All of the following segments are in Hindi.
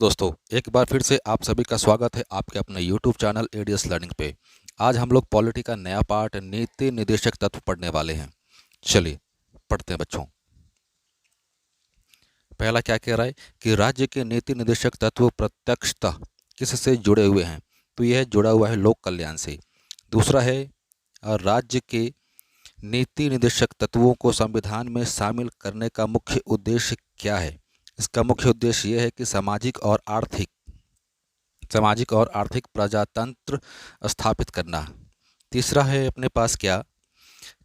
दोस्तों, एक बार फिर से आप सभी का स्वागत है आपके अपने YouTube चैनल एडीएस लर्निंग पे। आज हम लोग पॉलिटी का नया पार्ट नीति निर्देशक तत्व पढ़ने वाले हैं। चलिए पढ़ते हैं बच्चों। पहला क्या कह रहा है कि राज्य के नीति निर्देशक तत्व प्रत्यक्षतः किससे जुड़े हुए हैं, तो यह जुड़ा हुआ है लोक कल्याण से। दूसरा है राज्य के नीति निर्देशक तत्वों को संविधान में शामिल करने का मुख्य उद्देश्य क्या है। इसका मुख्य उद्देश्य यह है कि सामाजिक और आर्थिक प्रजातंत्र स्थापित करना। तीसरा है अपने पास क्या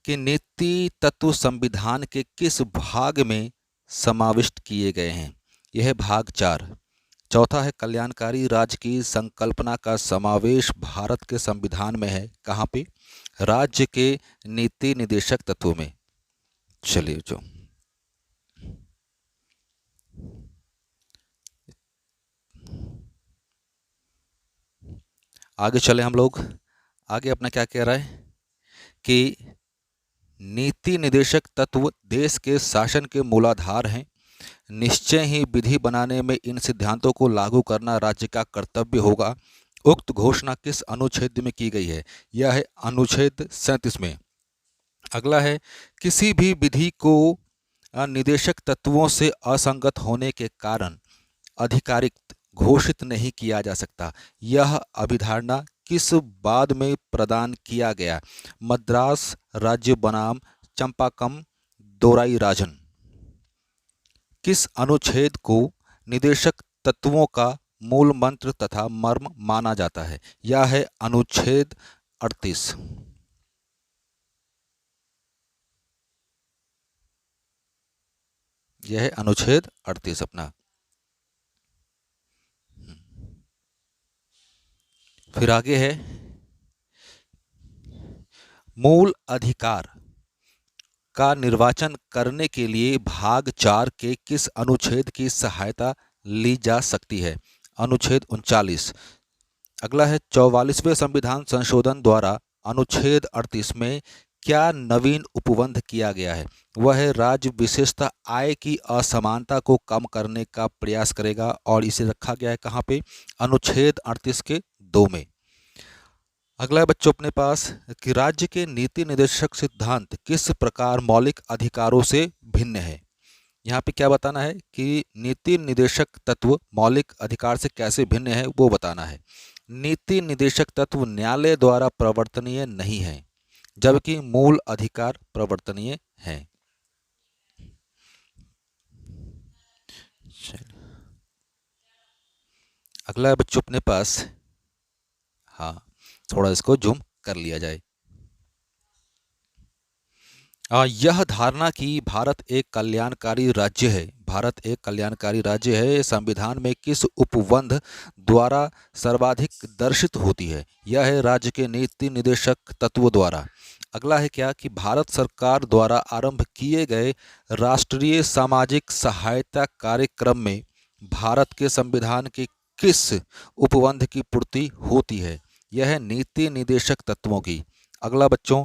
कि नीति तत्व संविधान के किस भाग में समाविष्ट किए गए हैं, यह है भाग 4। चौथा है कल्याणकारी राज्य की संकल्पना का समावेश भारत के संविधान में है, कहाँ पे, राज्य के नीति निर्देशक तत्वों में। चलिए जो आगे चले हम लोग। आगे अपना क्या कह रहा है कि नीति निर्देशक तत्व देश के शासन के मूलाधार हैं। निश्चय ही विधि बनाने में इन सिद्धांतों को लागू करना राज्य का कर्तव्य होगा। उक्त घोषणा किस अनुच्छेद में की गई है, यह है अनुच्छेद 37 में। अगला है किसी भी विधि को निर्देशक तत्वों से असंगत होने के कारण आधिकारिक घोषित नहीं किया जा सकता। यह अभिधारणा किस बाद में प्रदान किया गया, मद्रास राज्य बनाम चंपाकम दोराई राजन। किस अनुच्छेद को निर्देशक तत्वों का मूल मंत्र तथा मर्म माना जाता है, यह है अनुच्छेद 38। यह है अनुच्छेद 38 अपना। फिर आगे है मूल अधिकार का निर्वाचन करने के लिए भाग 4 के किस अनुच्छेद की सहायता ली जा सकती है, अनुच्छेद 39। अगला है 44वें संविधान संशोधन द्वारा अनुच्छेद 38 में क्या नवीन उपबंध किया गया है, वह है राज्य विशेषता आय की असमानता को कम करने का प्रयास करेगा और इसे रखा गया है कहाँ पे, अनुच्छेद 38 के 2 में। अगला है बच्चों अपने पास कि राज्य के नीति निर्देशक सिद्धांत किस प्रकार मौलिक अधिकारों से भिन्न है। यहाँ पे क्या बताना है कि नीति निर्देशक तत्व मौलिक अधिकार से कैसे भिन्न है वो बताना है। नीति निर्देशक तत्व न्यायालय द्वारा प्रवर्तनीय नहीं है, जबकि मूल अधिकार प्रवर्तनीय है। अगला है बच्चों अपने पास, हाँ थोड़ा इसको जूम कर लिया जाए। यह धारणा कि भारत एक कल्याणकारी राज्य है संविधान में किस उपबंध द्वारा सर्वाधिक दर्शित होती है, यह है राज्य के नीति निर्देशक तत्वों द्वारा। अगला है क्या कि भारत सरकार द्वारा आरंभ किए गए राष्ट्रीय सामाजिक सहायता कार्यक्रम में भारत के संविधान के किस उपबंध की पूर्ति होती है, यह है नीति निर्देशक तत्वों की। अगला बच्चों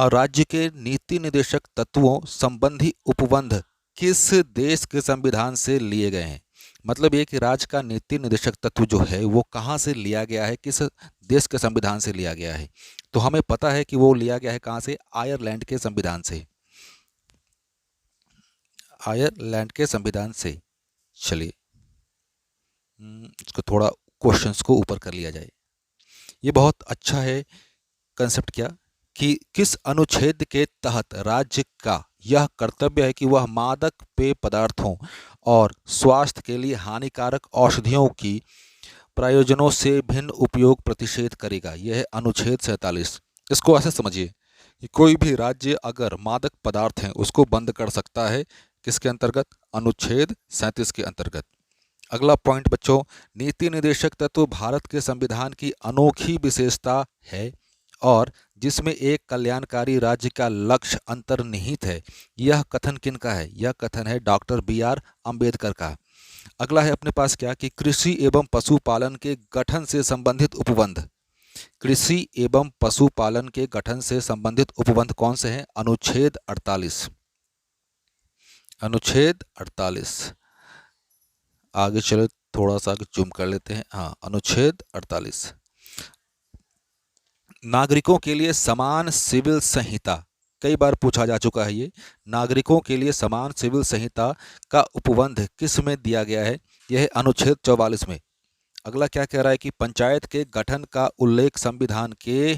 राज्य के नीति निर्देशक तत्वों संबंधी उपबंध किस देश के संविधान से लिए गए हैं, मतलब ये कि राज्य का नीति निर्देशक तत्व जो है वो कहाँ से लिया गया है, किस देश के संविधान से लिया गया है। तो हमें पता है कि वो लिया गया है कहाँ से, आयरलैंड के संविधान से, आयरलैंड के संविधान से। चलिए इसको थोड़ा क्वेश्चंस को ऊपर कर लिया जाए। ये बहुत अच्छा है कंसेप्ट क्या कि किस अनुच्छेद के तहत राज्य का यह कर्तव्य है कि वह मादक पेय पदार्थों और स्वास्थ्य के लिए हानिकारक औषधियों की प्रयोजनों से भिन्न उपयोग प्रतिषेध करेगा, यह है अनुच्छेद 47। इसको ऐसे समझिए कि कोई भी राज्य अगर मादक पदार्थ हैं उसको बंद कर सकता है, किसके अंतर्गत, अनुच्छेद 37 के अंतर्गत। अगला पॉइंट बच्चों, नीति निर्देशक तत्व भारत के संविधान की अनोखी विशेषता है और जिसमें एक कल्याणकारी राज्य का लक्ष्य अंतर्निहित है। यह कथन किनका है, यह कथन है डॉक्टर BR अम्बेडकर का। अगला है अपने पास क्या कि कृषि एवं पशुपालन के गठन से संबंधित उपबंध, कृषि एवं पशुपालन के गठन से संबंधित उपबंध कौन से हैं, अनुच्छेद 48, अनुच्छेद 48। आगे चलो थोड़ा सा जूम कर लेते हैं। हाँ, अनुच्छेद 48, नागरिकों के लिए समान सिविल संहिता, कई बार पूछा जा चुका है ये। नागरिकों के लिए समान सिविल संहिता का उपबंध किस में दिया गया है? यह है अनुच्छेद 44 में। अगला क्या कह रहा है कि पंचायत के गठन का उल्लेख संविधान के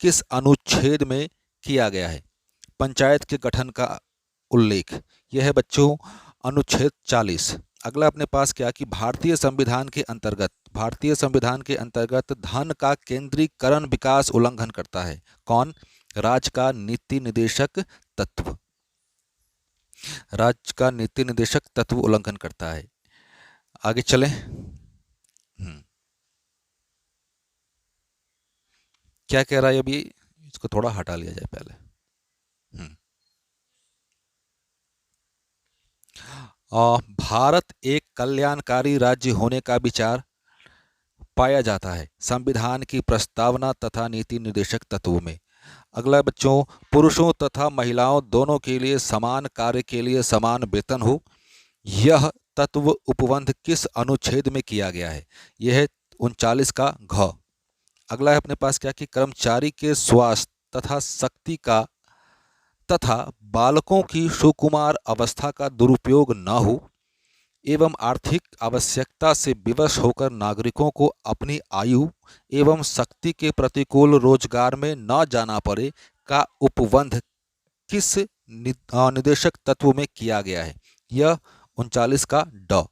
किस अनुच्छेद में किया गया है? पंचायत के गठन का उल्लेख, यह है बच्चों अनुच्छेद 40। अगला अपने पास क्या कि भारतीय संविधान के अंतर्गत धन का केंद्रीकरण विकास उल्लंघन करता है। कौन? राज्य का नीति निदेशक तत्व उल्लंघन करता है। आगे चलें। क्या कह रहा है अभी, इसको थोड़ा हटा लिया जाए पहले। भारत एक कल्याणकारी राज्य होने का विचार पाया जाता है संविधान की प्रस्तावना तथा नीति निर्देशक तत्वों में। अगला बच्चों, पुरुषों तथा महिलाओं दोनों के लिए समान कार्य के लिए समान वेतन हो, यह तत्व उपबंध किस अनुच्छेद में किया गया है? यह है 39 का घ। अगला है अपने पास क्या कि कर्मचारी के स्वास्थ्य तथा शक्ति का तथा बालकों की सुकुमार अवस्था का दुरुपयोग न हो एवं आर्थिक आवश्यकता से विवश होकर नागरिकों को अपनी आयु एवं शक्ति के प्रतिकूल रोजगार में न जाना पड़े का उपबंध किस निदेशक तत्व में किया गया है? यह 39 का ड।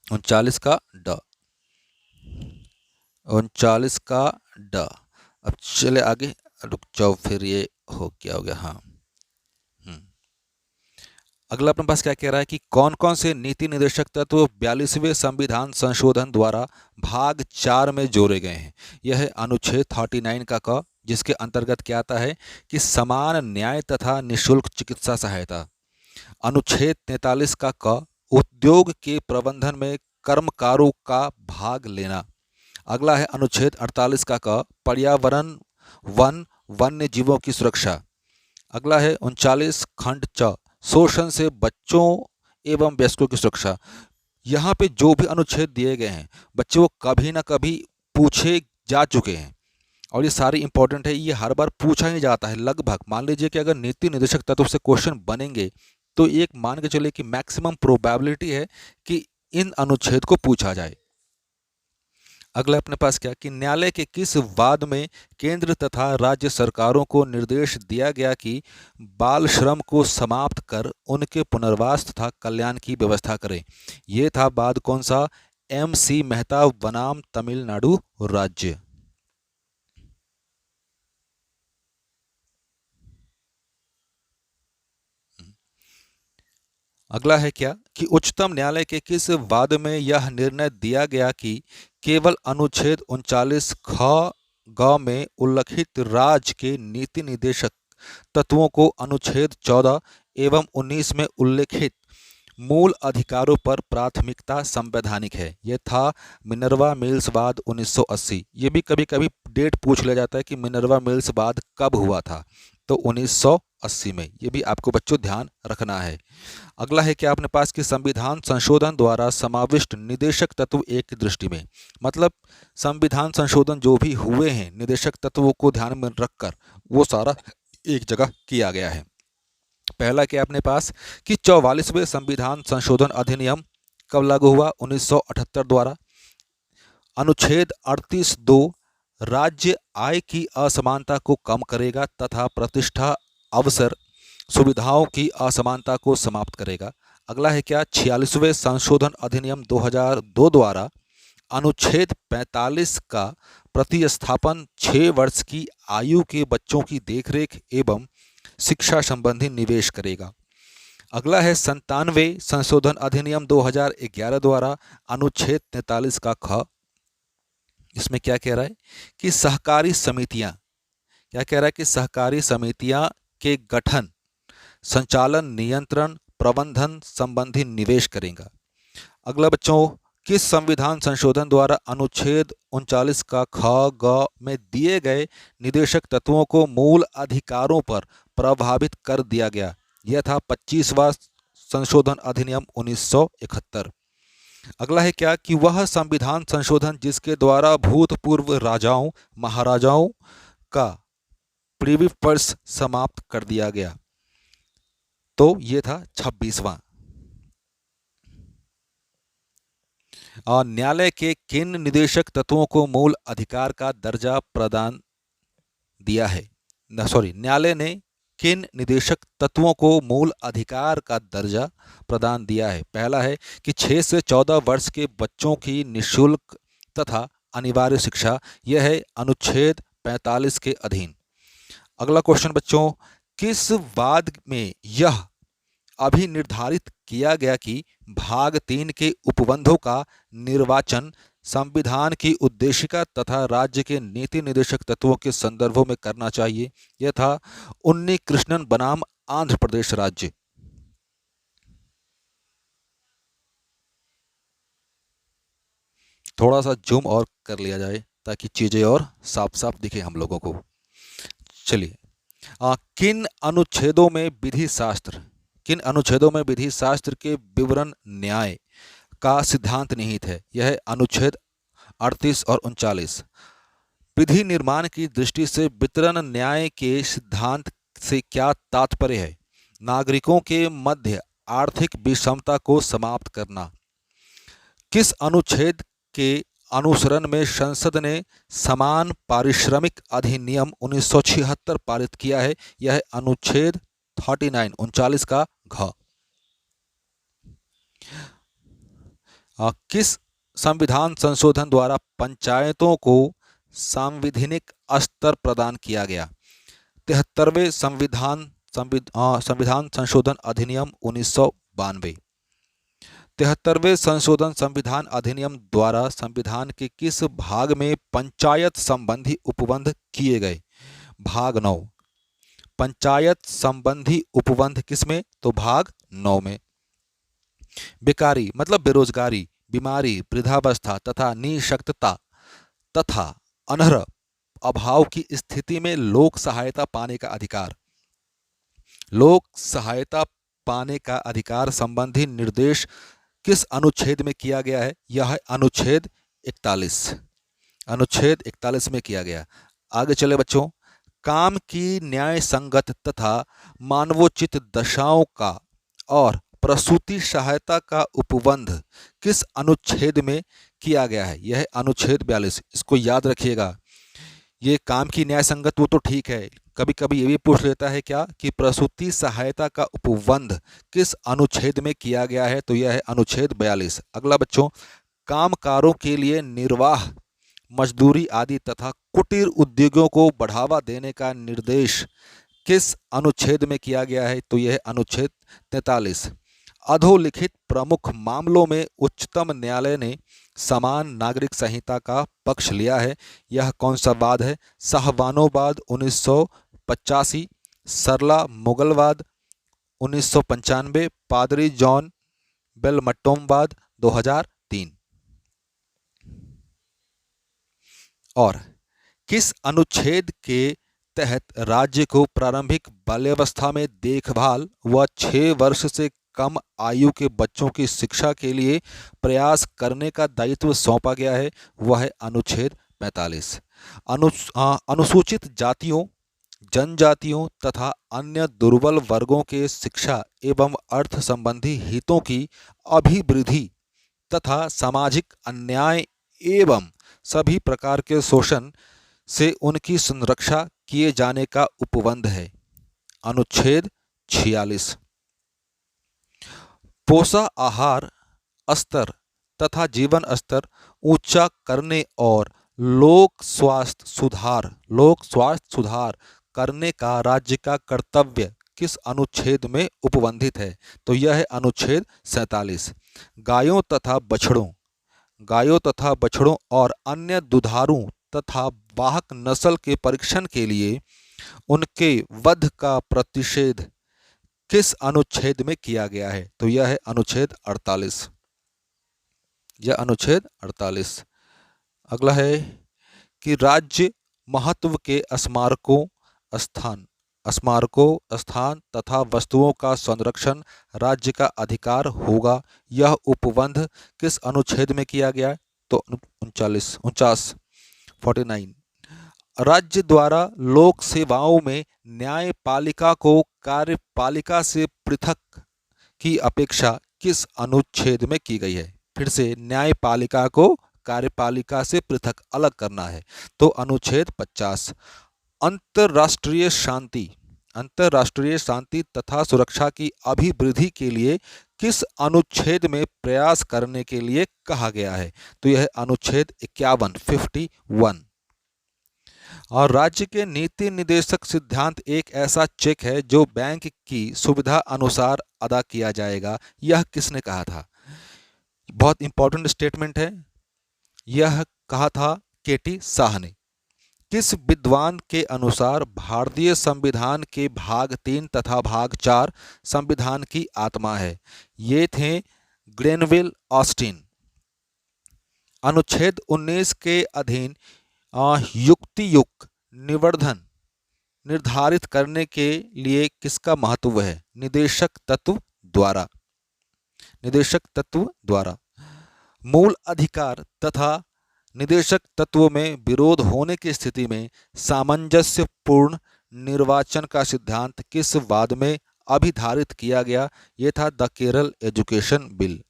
39 का ड। 39 का ड। अब चले आगे, रुक जाओ, फिर ये हो गया। हाँ, अगला अपने पास क्या कह रहा है कि कौन कौन से नीति निर्देशक तत्व 42वें संविधान संशोधन द्वारा भाग 4 में जोड़े गए हैं? यह है अनुच्छेद 39 का क, जिसके अंतर्गत क्या आता है कि समान न्याय तथा निःशुल्क चिकित्सा सहायता। अनुच्छेद 43 का क, उद्योग के प्रबंधन में कर्मकारों का भाग लेना। अगला है अनुच्छेद 48 का क, पर्यावरण वन वन्य जीवों की सुरक्षा। अगला है 39 खंड च, शोषण से बच्चों एवं वयस्कों की सुरक्षा। यहाँ पे जो भी अनुच्छेद दिए गए हैं बच्चे वो कभी ना कभी पूछे जा चुके हैं और ये सारे इंपॉर्टेंट है, ये हर बार पूछा ही जाता है लगभग। मान लीजिए कि अगर नीति निर्देशक तत्व से क्वेश्चन बनेंगे तो एक मान के चलिए कि मैक्सिमम प्रोबेबिलिटी है कि इन अनुच्छेद को पूछा जाए। अगला अपने पास क्या कि न्यायालय के किस वाद में केंद्र तथा राज्य सरकारों को निर्देश दिया गया कि बाल श्रम को समाप्त कर उनके पुनर्वास तथा कल्याण की व्यवस्था करें? ये था वाद कौन सा? MC मेहता बनाम तमिलनाडु राज्य। अगला है क्या कि उच्चतम न्यायालय के किस वाद में यह निर्णय दिया गया कि केवल अनुच्छेद 39 ख ग में उल्लिखित राज्य के नीति निर्देशक तत्वों को अनुच्छेद 14 एवं 19 में उल्लिखित मूल अधिकारों पर प्राथमिकता संवैधानिक है? यह था मिनर्वा मिल्स वाद 1980। ये भी कभी कभी डेट पूछ लिया जाता है कि मिनर्वा मिल्स वाद कब हुआ था, तो 1980 में। ये भी आपको बच्चों ध्यान रखना है। अगला है कि आपने पास कि संविधान संशोधन द्वारा समाविष्ट निदेशक तत्व एक दृष्टि में, मतलब संविधान संशोधन जो भी हुए हैं निदेशक तत्वों को ध्यान में रखकर वो सारा एक जगह किया गया है। पहला क्या अपने पास कि 44वें संविधान संशोधन अधिनियम कब लागू हुआ? 1978 द्वारा। अनुच्छेद 38(2) राज्य आय की असमानता को कम करेगा तथा प्रतिष्ठा अवसर सुविधाओं की असमानता को समाप्त करेगा। अगला है क्या 46वें संशोधन अधिनियम 2002 द्वारा अनुच्छेद 45 का प्रतिस्थापन 6 वर्ष की आयु के बच्चों की देखरेख एवं शिक्षा संबंधी निवेश करेगा। अगला है 97वें संशोधन अधिनियम 2011 द्वारा अनुच्छेद 43 का ख। इसमें क्या कह रहा है कि सहकारी समितियां, क्या कह रहा है कि सहकारी समितियां के गठन, संचालन, नियंत्रण, प्रबंधन संबंधी निवेश करेगा। अगला बच्चों किस संविधान संशोधन द्वारा अनुच्छेद 39 का ख ग में दिए गए निदेशक तत्वों को मूल अधिकारों पर प्रभावित कर दिया गया? यह था 25वां संशोधन अधिनियम 1971। अगला है क्या कि वह संविधान संशोधन जिसके द्वारा भूतपूर्व राजाओं महाराजाओं का प्रीवी पर्स समाप्त कर दिया गया। तो ये था 26वां। और न्यायालय के किन निदेशक तत्वों को मूल अधिकार का दर्जा प्रदान दिया है? न्यायालय ने किन निदेशक तत्वों को मूल अधिकार का दर्जा प्रदान दिया है? पहला है कि 6 से 14 वर्ष के बच्चों की निःशुल्क तथा अनिवार्य शिक्षा, यह है अनुच्छेद 45 के अधीन। अगला क्वेश्चन बच्चों, किस वाद में यह अभी निर्धारित किया गया कि भाग 3 के उपबंधों का निर्वाचन संविधान की उद्देशिका तथा राज्य के नीति निर्देशक तत्वों के संदर्भों में करना चाहिए? यह था उन्नी कृष्णन बनाम आंध्र प्रदेश राज्य। थोड़ा सा जूम और कर लिया जाए ताकि चीजें और साफ साफ दिखे हम लोगों को। चलिए, किन अनुच्छेदों में विधि शास्त्र के विवरण न्याय का सिद्धांत निहित है? यह है अनुच्छेद 38 और 39। विधि निर्माण की दृष्टि से वितरण न्याय के सिद्धांत से क्या तात्पर्य है? नागरिकों के मध्य आर्थिक विषमता को समाप्त करना। किस अनुच्छेद के अनुसरण में संसद ने समान पारिश्रमिक अधिनियम 1976 पारित किया है? यह है अनुच्छेद 39 39 का घ। किस संविधान संशोधन द्वारा पंचायतों को सांविधिनिक स्तर प्रदान किया गया? 73वें संविधान संशोधन अधिनियम 1992। 73वें संशोधन संविधान अधिनियम द्वारा संविधान के किस भाग में पंचायत संबंधी उपबंध किए गए? भाग 9। पंचायत संबंधी उपबंध किसमें? तो भाग 9 में। बेकारी मतलब बेरोजगारी, बीमारी, वृद्धावस्था तथा निःशक्तता तथा अनर्ह अभाव की स्थिति में लोक सहायता पाने का अधिकार। लोक सहायता पाने का अधिकार संबंधी निर्देश किस अनुच्छेद में किया गया है? यह है अनुच्छेद 41। अनुच्छेद 41 में किया गया। आगे चले बच्चों, काम की न्याय संगत तथा मानवोचित दशाओं का और प्रसूति सहायता का उपबंध किस अनुच्छेद में किया गया है? यह है अनुच्छेद 42। इसको याद रखिएगा। ये काम की न्याय संगत वो तो ठीक है, कभी कभी ये भी पूछ लेता है क्या कि प्रसूति सहायता का उपबंध किस अनुच्छेद में किया गया है? तो यह है अनुच्छेद 42। अगला बच्चों, कामकारों के लिए निर्वाह मजदूरी आदि तथा कुटीर उद्योगों को बढ़ावा देने का निर्देश किस अनुच्छेद में किया गया है? तो यह है अनुच्छेद 43। अधोलिखित प्रमुख मामलों में उच्चतम न्यायालय ने समान नागरिक संहिता का पक्ष लिया है। यह कौन सा वाद है? साहबानोवाद 1985, सरला मुगलवाद 1995, पादरी जॉन बेलमट्टोमवाद 2003। और किस अनुच्छेद के तहत राज्य को प्रारंभिक बाल्यावस्था में देखभाल व 6 वर्ष से कम आयु के बच्चों की शिक्षा के लिए प्रयास करने का दायित्व सौंपा गया है? वह है अनुच्छेद 45। अनुसूचित जातियों, जनजातियों तथा अन्य दुर्बल वर्गों के शिक्षा एवं अर्थ संबंधी हितों की अभिवृद्धि तथा सामाजिक अन्याय एवं सभी प्रकार के शोषण से उनकी संरक्षा किए जाने का उपबंध है। अनुच्छेद 46। पोषा आहार स्तर तथा जीवन स्तर ऊंचा करने और लोक स्वास्थ्य सुधार करने का राज्य का कर्तव्य किस अनुच्छेद में उपबंधित है? तो यह है अनुच्छेद 47। गायों तथा बछड़ों और अन्य दुधारू तथा वाहक नस्ल के परीक्षण के लिए उनके वध का प्रतिषेध किस अनुच्छेद में किया गया है? तो यह है अनुच्छेद 48। यह अनुच्छेद 48। अगला है कि राज्य महत्व के स्मारकों स्मारकों, स्थान तथा वस्तुओं का संरक्षण राज्य का अधिकार होगा। यह उपबंध किस अनुच्छेद में किया गया है? तो 49 राज्य द्वारा लोक सेवाओं में न्यायपालिका को कार्यपालिका से पृथक की अपेक्षा किस अनुच्छेद में की गई है? फिर से न्यायपालिका को कार्यपालिका से पृथक अलग करना है तो अनुच्छेद 50। अंतर्राष्ट्रीय शांति तथा सुरक्षा की अभिवृद्धि के लिए किस अनुच्छेद में प्रयास करने के लिए कहा गया है? तो यह अनुच्छेद 51 और राज्य के नीति निर्देशक सिद्धांत एक ऐसा चेक है जो बैंक की सुविधा अनुसार अदा किया जाएगा। यह किसने कहा था? बहुत इंपॉर्टेंट स्टेटमेंट है। यह कहा था केटी शाह ने। किस विद्वान के अनुसार भारतीय संविधान के भाग 3 तथा भाग 4 संविधान की आत्मा है? ये थे ग्रेनविल ऑस्टिन। अनुच्छेद 19 के अधीन युक्तियुक्त निवर्धन निर्धारित करने के लिए किसका महत्व है? निदेशक तत्व द्वारा। मूल अधिकार तथा निदेशक तत्व में विरोध होने की स्थिति में सामंजस्यपूर्ण निर्वाचन का सिद्धांत किस वाद में अभिधारित किया गया? ये था द केरल एजुकेशन बिल।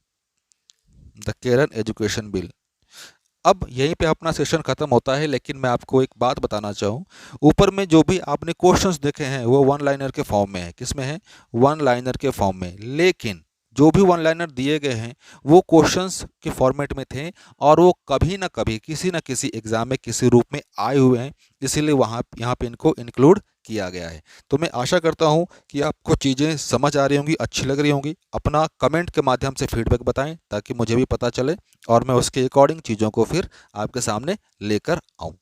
अब यहीं पे अपना सेशन खत्म होता है, लेकिन मैं आपको एक बात बताना चाहूँ। ऊपर में जो भी आपने क्वेश्चंस देखे हैं वो वन लाइनर के फॉर्म में है। किसमें है? वन लाइनर के फॉर्म में। लेकिन जो भी वन लाइनर दिए गए हैं वो क्वेश्चंस के फॉर्मेट में थे और वो कभी ना कभी किसी न किसी एग्जाम में किसी रूप में आए हुए हैं, इसीलिए यहाँ पे इनको इंक्लूड किया गया है। तो मैं आशा करता हूँ कि आपको चीज़ें समझ आ रही होंगी, अच्छी लग रही होंगी। अपना कमेंट के माध्यम से फीडबैक बताएं ताकि मुझे भी पता चले और मैं उसके अकॉर्डिंग चीज़ों को फिर आपके सामने लेकर आऊँ।